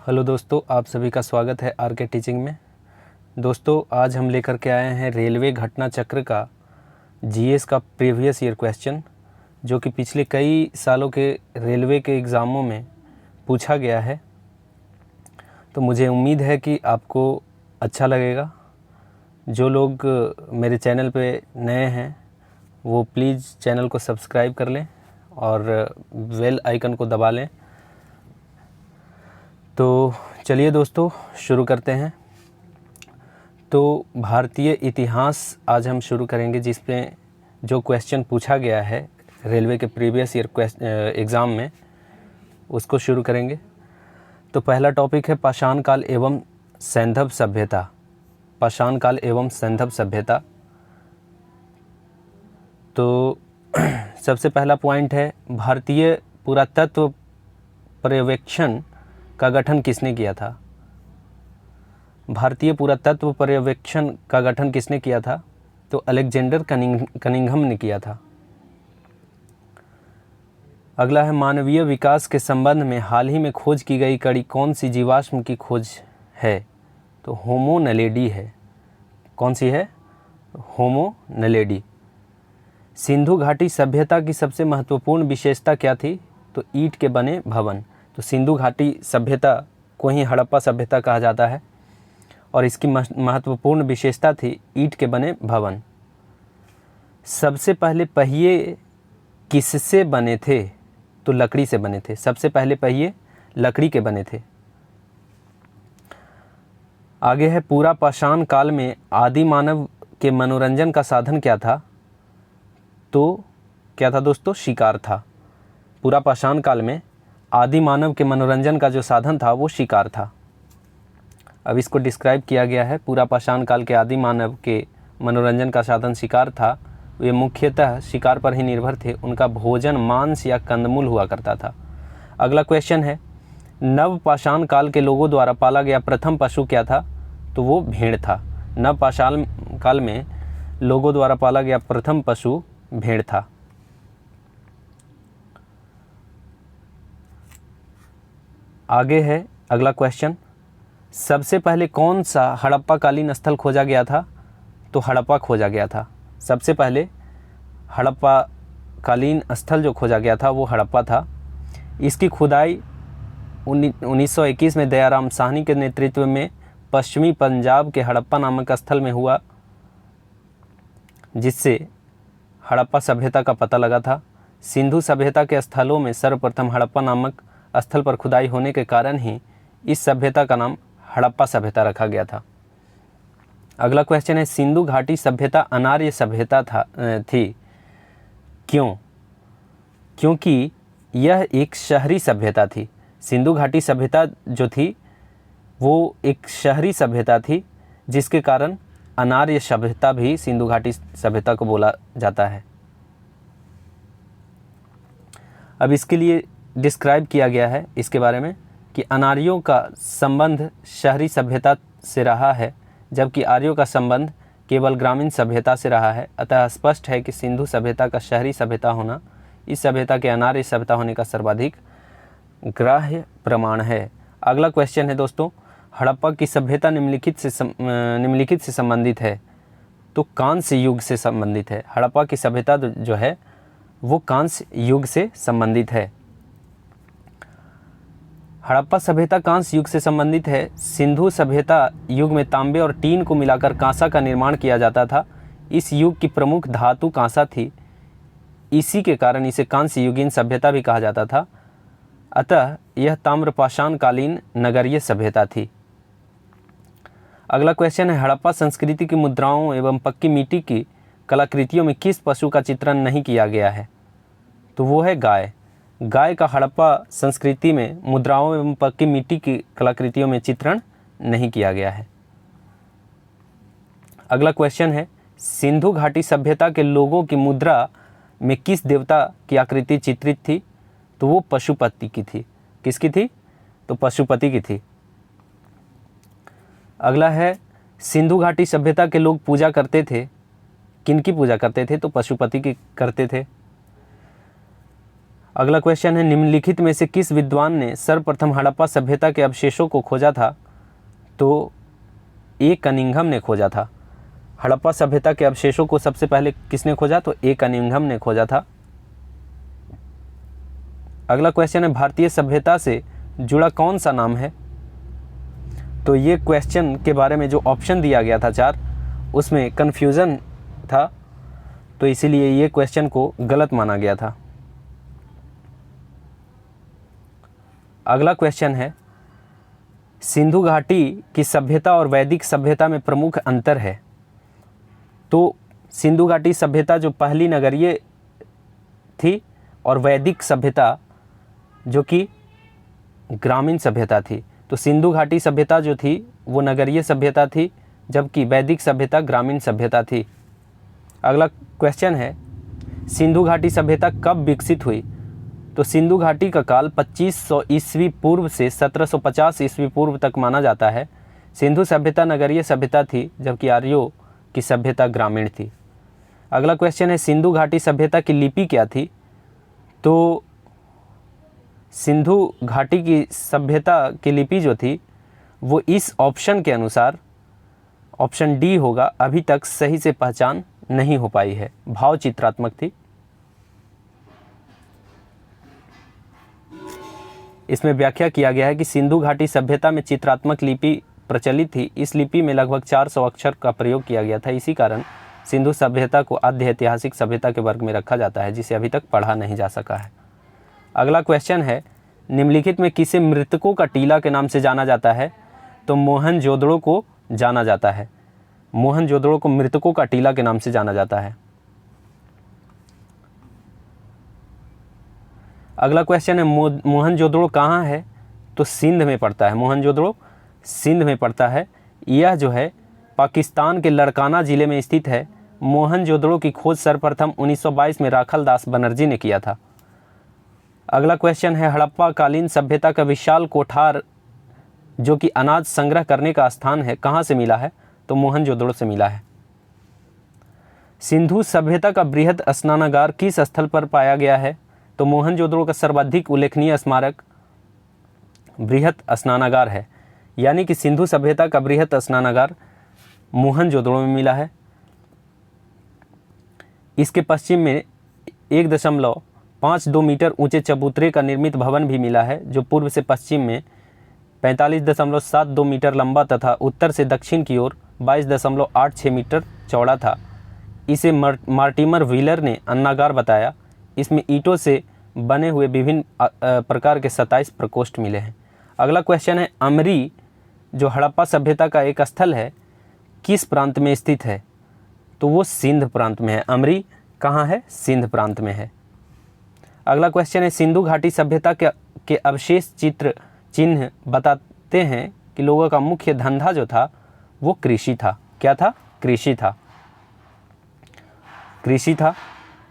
Hello दोस्तों, आप सभी का स्वागत है आर के टीचिंग में। दोस्तों, आज हम लेकर के आए हैं रेलवे घटना चक्र का जीएस का प्रीवियस ईयर क्वेश्चन, जो कि पिछले कई सालों के रेलवे के एग्ज़ामों में पूछा गया है। तो मुझे उम्मीद है कि आपको अच्छा लगेगा। जो लोग मेरे चैनल पे नए हैं वो प्लीज़ चैनल को सब्सक्राइब कर लें और बेल आइकन को दबा लें। तो चलिए दोस्तों, शुरू करते हैं। तो भारतीय इतिहास आज हम शुरू करेंगे, जिसमें जो क्वेश्चन पूछा गया है रेलवे के प्रीवियस ईयर एग्ज़ाम में, उसको शुरू करेंगे। तो पहला टॉपिक है पाषाण काल एवं सैंधव सभ्यता। पाषाण काल एवं सैंधव सभ्यता। तो सबसे पहला पॉइंट है, भारतीय पुरातत्व पर्यवेक्षण का गठन किसने किया था? भारतीय पुरातत्व पर्यवेक्षण का गठन किसने किया था? तो अलेक्जेंडर कनिंघम ने किया था। अगला है, मानवीय विकास के संबंध में हाल ही में खोज की गई कड़ी कौन सी जीवाश्म की खोज है? तो होमो नलेडी है। कौन सी है? होमो नलेडी। सिंधु घाटी सभ्यता की सबसे महत्वपूर्ण विशेषता क्या थी? तो ईंट के बने भवन। तो सिंधु घाटी सभ्यता को ही हड़प्पा सभ्यता कहा जाता है और इसकी महत्वपूर्ण विशेषता थी ईंट के बने भवन। सबसे पहले पहिए किससे बने थे? तो लकड़ी से बने थे। सबसे पहले पहिए लकड़ी के बने थे। आगे है, पूरा पाषाण काल में आदि मानव के मनोरंजन का साधन क्या था? तो क्या था दोस्तों? शिकार था। पूरा पाषाण काल में आदि मानव के मनोरंजन का जो साधन था वो शिकार था। अब इसको डिस्क्राइब किया गया है। पूरा पाषाण काल के आदि मानव के मनोरंजन का साधन शिकार था। वे मुख्यतः शिकार पर ही निर्भर थे। उनका भोजन मांस या कंदमूल हुआ करता था। अगला क्वेश्चन है, नव पाषाण काल के लोगों द्वारा पाला गया प्रथम पशु क्या था? तो वो भेड़ था। नव पाषाण काल में लोगों द्वारा पाला गया प्रथम पशु भेड़ था। आगे है अगला क्वेश्चन, सबसे पहले कौन सा हड़प्पा कालीन स्थल खोजा गया था? तो हड़प्पा खोजा गया था। सबसे पहले हड़प्पा कालीन स्थल जो खोजा गया था वो हड़प्पा था। इसकी खुदाई 1921 में दयाराम साहनी के नेतृत्व में पश्चिमी पंजाब के हड़प्पा नामक स्थल में हुआ, जिससे हड़प्पा सभ्यता का पता लगा था। सिंधु सभ्यता के स्थलों में सर्वप्रथम हड़प्पा नामक स्थल पर खुदाई होने के कारण ही इस सभ्यता का नाम हड़प्पा सभ्यता रखा गया था। अगला क्वेश्चन है, सिंधु घाटी सभ्यता अनार्य सभ्यता थी। क्यों? क्योंकि यह एक शहरी सभ्यता थी। सिंधु घाटी सभ्यता जो थी वो एक शहरी सभ्यता थी, जिसके कारण अनार्य सभ्यता भी सिंधु घाटी सभ्यता को बोला जाता है। अब इसके लिए डिस्क्राइब किया गया है इसके बारे में कि अनार्यों का संबंध शहरी सभ्यता से रहा है, जबकि आर्यों का संबंध केवल ग्रामीण सभ्यता से रहा है। अतः स्पष्ट है कि सिंधु सभ्यता का शहरी सभ्यता होना इस सभ्यता के अनार्य सभ्यता होने का सर्वाधिक ग्राह्य प्रमाण है। अगला क्वेश्चन है दोस्तों, हड़प्पा की सभ्यता निम्नलिखित से संबंधित है। तो कांस्य युग से संबंधित है। हड़प्पा की सभ्यता जो है वो कांस्य युग से संबंधित है। हड़प्पा सभ्यता कांस्य युग से संबंधित है। सिंधु सभ्यता युग में तांबे और टीन को मिलाकर कांसा का निर्माण किया जाता था। इस युग की प्रमुख धातु कांसा थी। इसी के कारण इसे कांस्य युगीन सभ्यता भी कहा जाता था। अतः यह ताम्रपाषाण कालीन नगरीय सभ्यता थी। अगला क्वेश्चन है, हड़प्पा संस्कृति की मुद्राओं एवं पक्की मिट्टी की कलाकृतियों में किस पशु का चित्रण नहीं किया गया है? तो वो है गाय। गाय का हड़प्पा संस्कृति में मुद्राओं एवं पक्की मिट्टी की कलाकृतियों में चित्रण नहीं किया गया है। अगला क्वेश्चन है, सिंधु घाटी सभ्यता के लोगों की मुद्रा में किस देवता की आकृति चित्रित थी? तो वो पशुपति की थी। किसकी थी? तो पशुपति की थी। अगला है, सिंधु घाटी सभ्यता के लोग पूजा करते थे। किनकी पूजा करते थे? तो पशुपति की करते थे। अगला क्वेश्चन है, निम्नलिखित में से किस विद्वान ने सर्वप्रथम हड़प्पा सभ्यता के अवशेषों को खोजा था? तो ए कनिंघम ने खोजा था। हड़प्पा सभ्यता के अवशेषों को सबसे पहले किसने खोजा? तो ए कनिंघम ने खोजा था। अगला क्वेश्चन है, भारतीय सभ्यता से जुड़ा कौन सा नाम है? तो ये क्वेश्चन के बारे में जो ऑप्शन दिया गया था 4, उसमें कन्फ्यूज़न था, तो इसीलिए ये क्वेश्चन को गलत माना गया था। अगला क्वेश्चन है, सिंधु घाटी की सभ्यता और वैदिक सभ्यता में प्रमुख अंतर है। तो सिंधु घाटी सभ्यता जो पहली नगरीय थी और वैदिक सभ्यता जो कि ग्रामीण सभ्यता थी। तो सिंधु घाटी सभ्यता जो थी वो नगरीय सभ्यता थी, जबकि वैदिक सभ्यता ग्रामीण सभ्यता थी। अगला क्वेश्चन है, सिंधु घाटी सभ्यता कब विकसित हुई? तो सिंधु घाटी का काल 2500 ईस्वी पूर्व से 1750 ईस्वी पूर्व तक माना जाता है। सिंधु सभ्यता नगरीय सभ्यता थी, जबकि आर्यों की सभ्यता ग्रामीण थी। अगला क्वेश्चन है, सिंधु घाटी सभ्यता की लिपि क्या थी? तो सिंधु घाटी की सभ्यता की लिपि जो थी वो इस ऑप्शन के अनुसार ऑप्शन डी होगा, अभी तक सही से पहचान नहीं हो पाई है। भाव चित्रात्मक थी। इसमें व्याख्या किया गया है कि सिंधु घाटी सभ्यता में चित्रात्मक लिपि प्रचलित थी। इस लिपि में लगभग 400 अक्षर का प्रयोग किया गया था। इसी कारण सिंधु सभ्यता को आद्य ऐतिहासिक सभ्यता के वर्ग में रखा जाता है, जिसे अभी तक पढ़ा नहीं जा सका है। अगला क्वेश्चन है, निम्नलिखित में किसे मृतकों का टीला के नाम से जाना जाता है? तो मोहनजोदड़ो को जाना जाता है। मोहनजोदड़ो को मृतकों का टीला के नाम से जाना जाता है। अगला क्वेश्चन है, मोहनजोदड़ो कहाँ है? तो सिंध में पड़ता है। मोहनजोदड़ो सिंध में पड़ता है। यह जो है पाकिस्तान के लड़काना ज़िले में स्थित है। मोहनजोदड़ो की खोज सर्वप्रथम 1922 में राखल दास बनर्जी ने किया था। अगला क्वेश्चन है, हड़प्पा कालीन सभ्यता का विशाल कोठार जो कि अनाज संग्रह करने का स्थान है, कहाँ से मिला है? तो मोहनजोदड़ो से मिला है। सिंधु सभ्यता का बृहद स्नानागार किस स्थल पर पाया गया है? तो मोहनजोदड़ो का सर्वाधिक उल्लेखनीय स्मारक बृहद स्नानागार है, यानी कि सिंधु सभ्यता का बृहद स्नानागार मोहनजोदड़ो में मिला है। इसके पश्चिम में 1.52 मीटर ऊंचे चबूतरे का निर्मित भवन भी मिला है, जो पूर्व से पश्चिम में 45.72 मीटर लंबा तथा उत्तर से दक्षिण की ओर 22.86 मीटर चौड़ा था। इसे मार्टिमर व्हीलर ने अन्नागार बताया। इसमें ईंटों से बने हुए विभिन्न प्रकार के 27 प्रकोष्ठ मिले हैं। अगला क्वेश्चन है, अमरी जो हड़प्पा सभ्यता का एक स्थल है किस प्रांत में स्थित है? तो वो सिंध प्रांत में है। अमरी कहाँ है? सिंध प्रांत में है। अगला क्वेश्चन है, सिंधु घाटी सभ्यता के अवशेष चित्र चिन्ह बताते हैं कि लोगों का मुख्य धंधा जो था वो कृषि था। क्या था? कृषि था। कृषि था।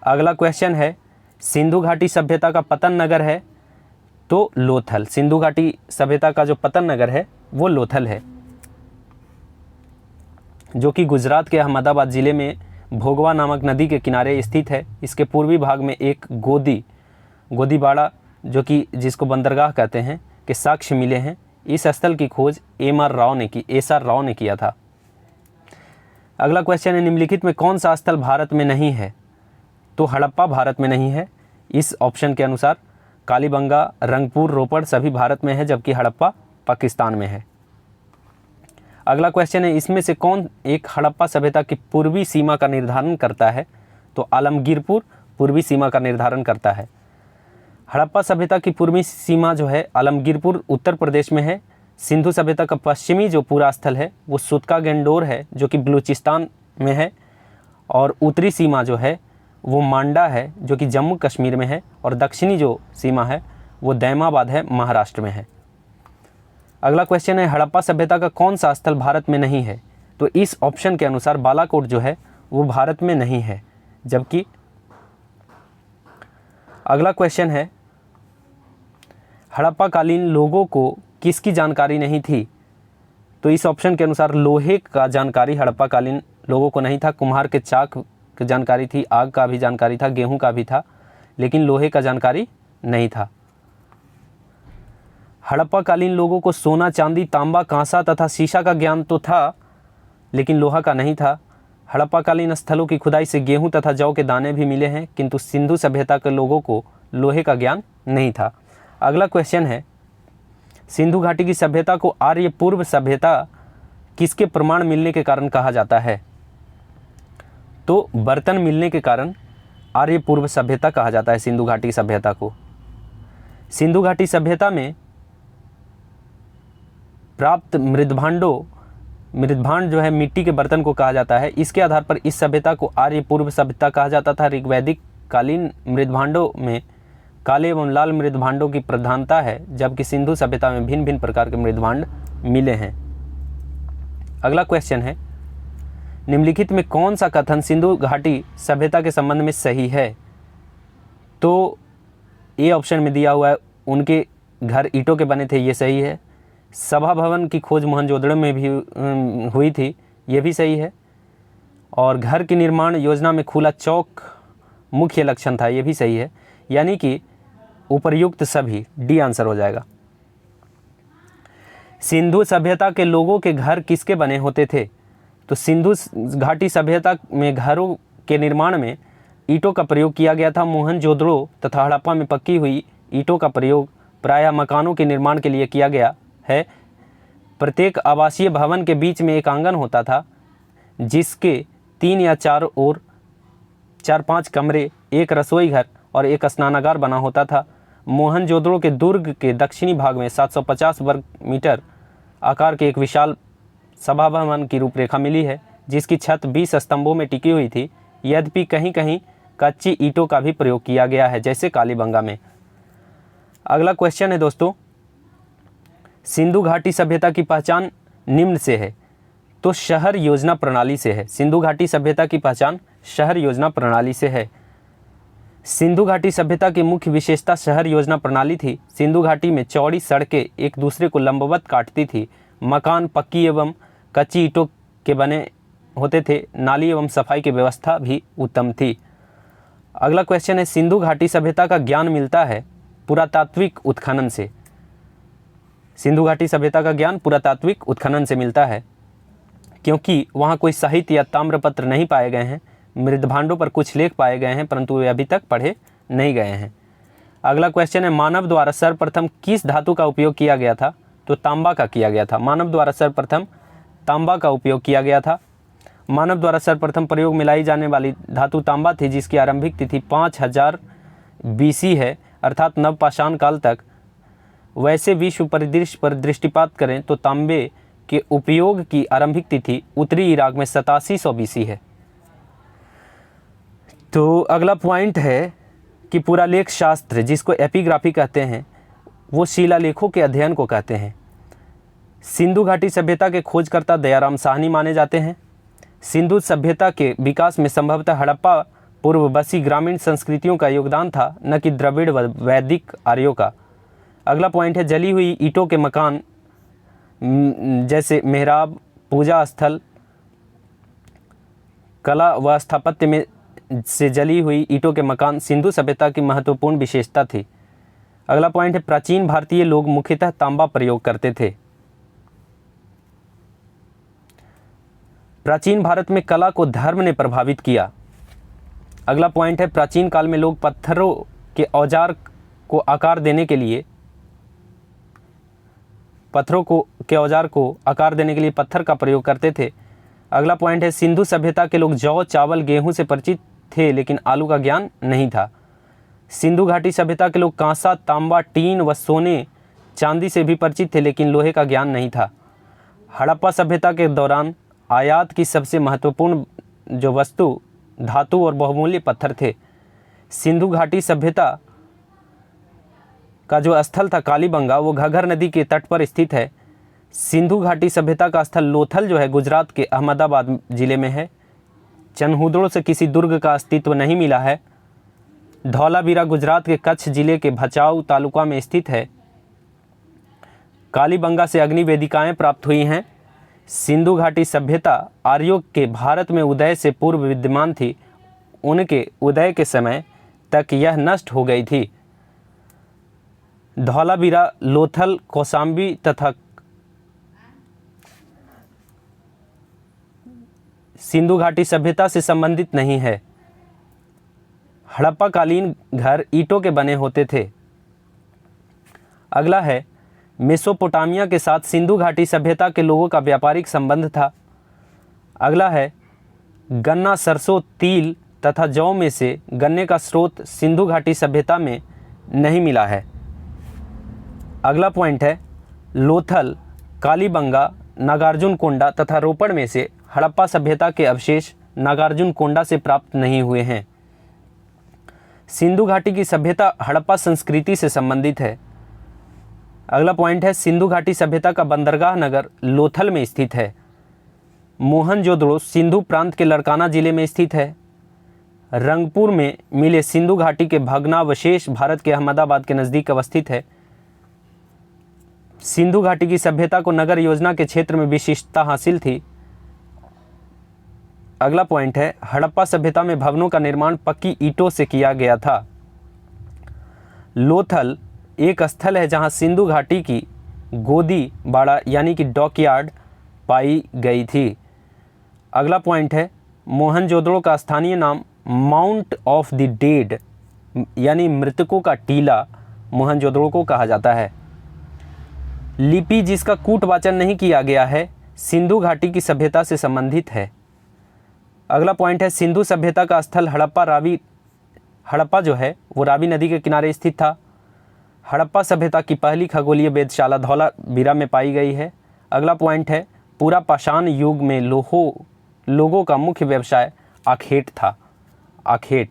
अगला क्वेश्चन है, सिंधु घाटी सभ्यता का पतन नगर है? तो लोथल। सिंधु घाटी सभ्यता का जो पतन नगर है वो लोथल है, जो कि गुजरात के अहमदाबाद ज़िले में भोगवा नामक नदी के किनारे स्थित है। इसके पूर्वी भाग में एक गोदीबाड़ा जो कि जिसको बंदरगाह कहते हैं के साक्ष्य मिले हैं। इस स्थल की खोज एस आर राव ने किया था। अगला क्वेश्चन है, निम्नलिखित में कौन सा स्थल भारत में नहीं है? तो हड़प्पा भारत में नहीं है। इस ऑप्शन के अनुसार कालीबंगा, रंगपुर, रोपड़ सभी भारत में है, जबकि हड़प्पा पाकिस्तान में है। अगला क्वेश्चन है, इसमें से कौन एक हड़प्पा सभ्यता की पूर्वी सीमा का निर्धारण करता है? तो आलमगीरपुर पूर्वी सीमा का निर्धारण करता है। हड़प्पा सभ्यता की पूर्वी सीमा जो है आलमगीरपुर उत्तर प्रदेश में है। सिंधु सभ्यता का पश्चिमी जो पूरा स्थल है वो सुतका गेंडोर है, जो कि बलूचिस्तान में है। और उत्तरी सीमा जो है वो मांडा है, जो कि जम्मू कश्मीर में है। और दक्षिणी जो सीमा है वो दैमाबाद है, महाराष्ट्र में है। अगला क्वेश्चन है, हड़प्पा सभ्यता का कौन सा स्थल भारत में नहीं है? तो इस ऑप्शन के अनुसार बालाकोट जो है वो भारत में नहीं है। जबकि अगला क्वेश्चन है, हड़प्पा कालीन लोगों को किसकी जानकारी नहीं थी? तो इस ऑप्शन के अनुसार लोहे का जानकारी हड़प्पा कालीन लोगों को नहीं था। कुम्हार के चाक की जानकारी थी, आग का भी जानकारी था, गेहूं का भी था, लेकिन लोहे का जानकारी नहीं था। हड़प्पा कालीन लोगों को सोना, चांदी, तांबा, कांसा तथा शीशा का ज्ञान तो था, लेकिन लोहा का नहीं था। हड़प्पा कालीन स्थलों की खुदाई से गेहूं तथा जौ के दाने भी मिले हैं, किंतु सिंधु सभ्यता के लोगों को लोहे का ज्ञान नहीं था। अगला क्वेश्चन है, सिंधु घाटी की सभ्यता को आर्य पूर्व सभ्यता किसके प्रमाण मिलने के कारण कहा जाता है? तो बर्तन मिलने के कारण आर्य पूर्व सभ्यता कहा जाता है सिंधु घाटी सभ्यता को। सिंधु घाटी सभ्यता में प्राप्त मृदभांड जो है मिट्टी के बर्तन को कहा जाता है। इसके आधार पर इस सभ्यता को आर्य पूर्व सभ्यता कहा जाता था। ऋग्वैदिक कालीन मृदभांडों में काले एवं लाल मृदभांडों की प्रधानता है, जबकि सिंधु सभ्यता में भिन्न भिन्न प्रकार के मृदभांड मिले हैं। अगला क्वेश्चन है, निम्नलिखित में कौन सा कथन सिंधु घाटी सभ्यता के संबंध में सही है? तो ए ऑप्शन में दिया हुआ है, उनके घर ईंटों के बने थे, ये सही है। सभा भवन की खोज मोहनजोदड़ो में भी हुई थी, ये भी सही है। और घर की निर्माण योजना में खुला चौक मुख्य लक्षण था, ये भी सही है। यानी कि उपर्युक्त सभी, डी आंसर हो जाएगा। सिंधु सभ्यता के लोगों के घर किसके बने होते थे? तो सिंधु घाटी सभ्यता में घरों के निर्माण में ईंटों का प्रयोग किया गया था। मोहनजोदड़ो तथा हड़प्पा में पक्की हुई ईंटों का प्रयोग प्रायः मकानों के निर्माण के लिए किया गया है। प्रत्येक आवासीय भवन के बीच में एक आंगन होता था, जिसके 3 या 4 ओर 4-5 कमरे, एक रसोई घर और एक स्नानागार बना होता था। मोहनजोदड़ो के दुर्ग के दक्षिणी भाग में 750 वर्ग मीटर आकार के एक विशाल सभा भवन की रूपरेखा मिली है, जिसकी छत 20 स्तंभों में टिकी हुई थी। यद्यपि कहीं कहीं कच्ची ईंटों का भी प्रयोग किया गया है, जैसे कालीबंगा में। अगला क्वेश्चन है दोस्तों, सिंधु घाटी सभ्यता की पहचान निम्न से है। तो शहर योजना प्रणाली से है। सिंधु घाटी सभ्यता की पहचान शहर योजना प्रणाली से है। सिंधु घाटी सभ्यता की मुख्य विशेषता शहर योजना प्रणाली थी। सिंधु घाटी में चौड़ी सड़कें एक दूसरे को लंबवत काटती थी। मकान पक्की एवं कच्ची ईंटों के बने होते थे। नाली एवं सफाई की व्यवस्था भी उत्तम थी। अगला क्वेश्चन है, सिंधु घाटी सभ्यता का ज्ञान मिलता है पुरातात्विक उत्खनन से। सिंधु घाटी सभ्यता का ज्ञान पुरातात्विक उत्खनन से मिलता है, क्योंकि वहाँ कोई साहित्य या ताम्रपत्र नहीं पाए गए हैं। मृदभांडों पर कुछ लेख पाए गए हैं, परंतु वे अभी तक पढ़े नहीं गए हैं। अगला क्वेश्चन है, मानव द्वारा सर्वप्रथम किस धातु का उपयोग किया गया था? तो तांबा का किया गया था। मानव द्वारा सर्वप्रथम तांबा का उपयोग किया गया था। मानव द्वारा सर्वप्रथम प्रयोग में लाई जाने वाली धातु तांबा थी, जिसकी आरंभिक तिथि 5000 BC है, अर्थात नवपाषाण काल तक। वैसे विश्व परिदृश्य पर दृष्टिपात करें तो तांबे के उपयोग की आरंभिक तिथि उत्तरी इराक में 8700 BC है। तो अगला पॉइंट है कि पुरालेख शास्त्र, जिसको एपिग्राफी कहते हैं, वो शिलालेखों के अध्ययन को कहते हैं। सिंधु घाटी सभ्यता के खोजकर्ता दयाराम साहनी माने जाते हैं। सिंधु सभ्यता के विकास में संभवतः हड़प्पा पूर्व बसी ग्रामीण संस्कृतियों का योगदान था, न कि द्रविड़ व वैदिक आर्यों का। अगला पॉइंट है, जली हुई ईंटों के मकान जैसे मेहराब, पूजा स्थल, कला व स्थापत्य में से जली हुई ईंटों के मकान सिंधु सभ्यता की महत्वपूर्ण विशेषता थी। अगला पॉइंट है, प्राचीन भारतीय लोग मुख्यतः तांबा प्रयोग करते थे। प्राचीन भारत में कला को धर्म ने प्रभावित किया। अगला पॉइंट है, प्राचीन काल में लोग पत्थरों के औजार को आकार देने के लिए पत्थर का प्रयोग करते थे। अगला पॉइंट है, सिंधु सभ्यता के लोग जौ, चावल, गेहूं से परिचित थे, लेकिन आलू का ज्ञान नहीं था। सिंधु घाटी सभ्यता के लोग कांसा, तांबा, टीन व सोने, चांदी से भी परिचित थे, लेकिन लोहे का ज्ञान नहीं था। हड़प्पा सभ्यता के दौरान आयात की सबसे महत्वपूर्ण जो वस्तु धातु और बहुमूल्य पत्थर थे। सिंधु घाटी सभ्यता का जो स्थल था कालीबंगा, वो घग्गर नदी के तट पर स्थित है। सिंधु घाटी सभ्यता का स्थल लोथल जो है गुजरात के अहमदाबाद जिले में है। चनहुदड़ों से किसी दुर्ग का अस्तित्व नहीं मिला है। धौलावीरा गुजरात के कच्छ जिले के भचाऊ तालुका में स्थित है। कालीबंगा से अग्नि वेदिकाएं प्राप्त हुई हैं। सिंधु घाटी सभ्यता आर्यों के भारत में उदय से पूर्व विद्यमान थी। उनके उदय के समय तक यह नष्ट हो गई थी। धौलावीरा, लोथल, कौशाम्बी तथा सिंधु घाटी सभ्यता से संबंधित नहीं है। हड़प्पा कालीन घर ईंटों के बने होते थे। अगला है, मेसोपोटामिया के साथ सिंधु घाटी सभ्यता के लोगों का व्यापारिक संबंध था। अगला है, गन्ना, सरसों, तिल तथा जौ में से गन्ने का स्रोत सिंधु घाटी सभ्यता में नहीं मिला है। अगला पॉइंट है, लोथल, कालीबंगा, नागार्जुनकोंडा तथा रोपड़ में से हड़प्पा सभ्यता के अवशेष नागार्जुनकोंडा से प्राप्त नहीं हुए हैं। सिंधु घाटी की सभ्यता हड़प्पा संस्कृति से संबंधित है। अगला पॉइंट है, सिंधु घाटी सभ्यता का बंदरगाह नगर लोथल में स्थित है। मोहनजोदड़ो सिंधु प्रांत के लड़काना जिले में स्थित है। रंगपुर में मिले सिंधु घाटी के भग्नावशेष भारत के अहमदाबाद के नज़दीक अवस्थित है। सिंधु घाटी की सभ्यता को नगर योजना के क्षेत्र में विशिष्टता हासिल थी। अगला पॉइंट है, हड़प्पा सभ्यता में भवनों का निर्माण पक्की ईंटों से किया गया था। लोथल एक स्थल है जहां सिंधु घाटी की गोदी बाड़ा यानी कि डॉकयार्ड पाई गई थी। अगला पॉइंट है, मोहनजोदड़ो का स्थानीय नाम माउंट ऑफ द डेड यानी मृतकों का टीला मोहनजोदड़ो को कहा जाता है। लिपि जिसका कूटवाचन नहीं किया गया है सिंधु घाटी की सभ्यता से संबंधित है। अगला पॉइंट है, सिंधु सभ्यता का स्थल हड़प्पा जो है वो रावी नदी के किनारे स्थित था। हड़प्पा सभ्यता की पहली खगोलीय वेधशाला धौलावीरा में पाई गई है। अगला पॉइंट है, पूरा पाषाण युग में लोगों का मुख्य व्यवसाय आखेट था। आखेट।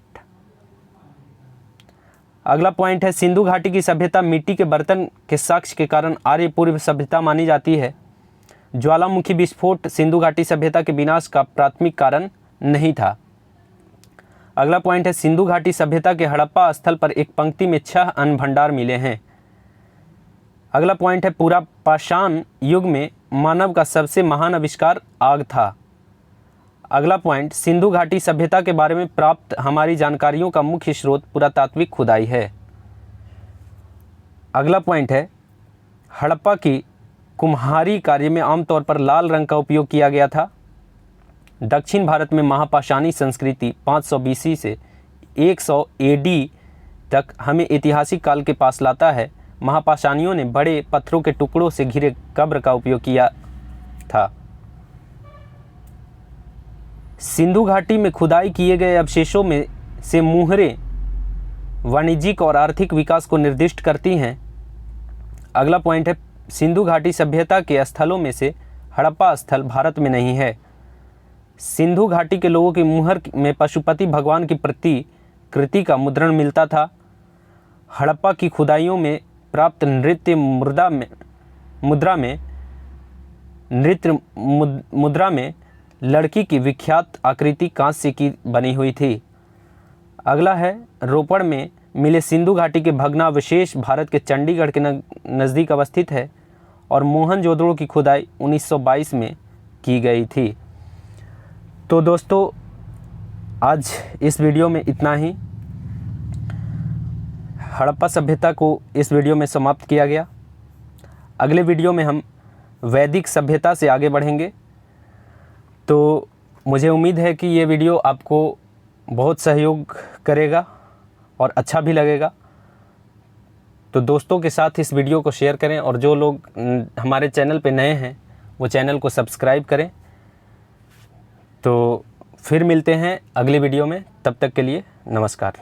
अगला पॉइंट है, सिंधु घाटी की सभ्यता मिट्टी के बर्तन के साक्ष्य के कारण आर्य पूर्व सभ्यता मानी जाती है। ज्वालामुखी विस्फोट सिंधु घाटी सभ्यता के विनाश का प्राथमिक कारण नहीं था। अगला पॉइंट है, सिंधु घाटी सभ्यता के हड़प्पा स्थल पर एक पंक्ति में 6 अन्न भंडार मिले हैं। अगला पॉइंट है, पूरा पाषाण युग में मानव का सबसे महान आविष्कार आग था। अगला पॉइंट, सिंधु घाटी सभ्यता के बारे में प्राप्त हमारी जानकारियों का मुख्य स्रोत पुरातात्विक खुदाई है। अगला पॉइंट है, हड़प्पा की कुम्हारी कार्य में आमतौर पर लाल रंग का उपयोग किया गया था। दक्षिण भारत में महापाषाणी संस्कृति 500 BC से 100 AD तक हमें ऐतिहासिक काल के पास लाता है। महापाषाणियों ने बड़े पत्थरों के टुकड़ों से घिरे कब्र का उपयोग किया था। सिंधु घाटी में खुदाई किए गए अवशेषों में से मुहरें वाणिज्यिक और आर्थिक विकास को निर्दिष्ट करती हैं। अगला पॉइंट है, सिंधु घाटी सभ्यता के स्थलों में से हड़प्पा स्थल भारत में नहीं है। सिंधु घाटी के लोगों की मुहर में पशुपति भगवान की प्रतिकृति का मुद्रण मिलता था। हड़प्पा की खुदाइयों में प्राप्त नृत्य मुद्रा में लड़की की विख्यात आकृति कांस्य की बनी हुई थी। अगला है, रोपड़ में मिले सिंधु घाटी के भग्नावशेष भारत के चंडीगढ़ के नज़दीक अवस्थित है और मोहनजोदड़ो की खुदाई 1922 में की गई थी। तो दोस्तों, आज इस वीडियो में इतना ही। हड़प्पा सभ्यता को इस वीडियो में समाप्त किया गया। अगले वीडियो में हम वैदिक सभ्यता से आगे बढ़ेंगे। तो मुझे उम्मीद है कि ये वीडियो आपको बहुत सहयोग करेगा और अच्छा भी लगेगा। तो दोस्तों के साथ इस वीडियो को शेयर करें और जो लोग हमारे चैनल पे नए हैं वो चैनल को सब्सक्राइब करें। तो फिर मिलते हैं अगली वीडियो में, तब तक के लिए नमस्कार।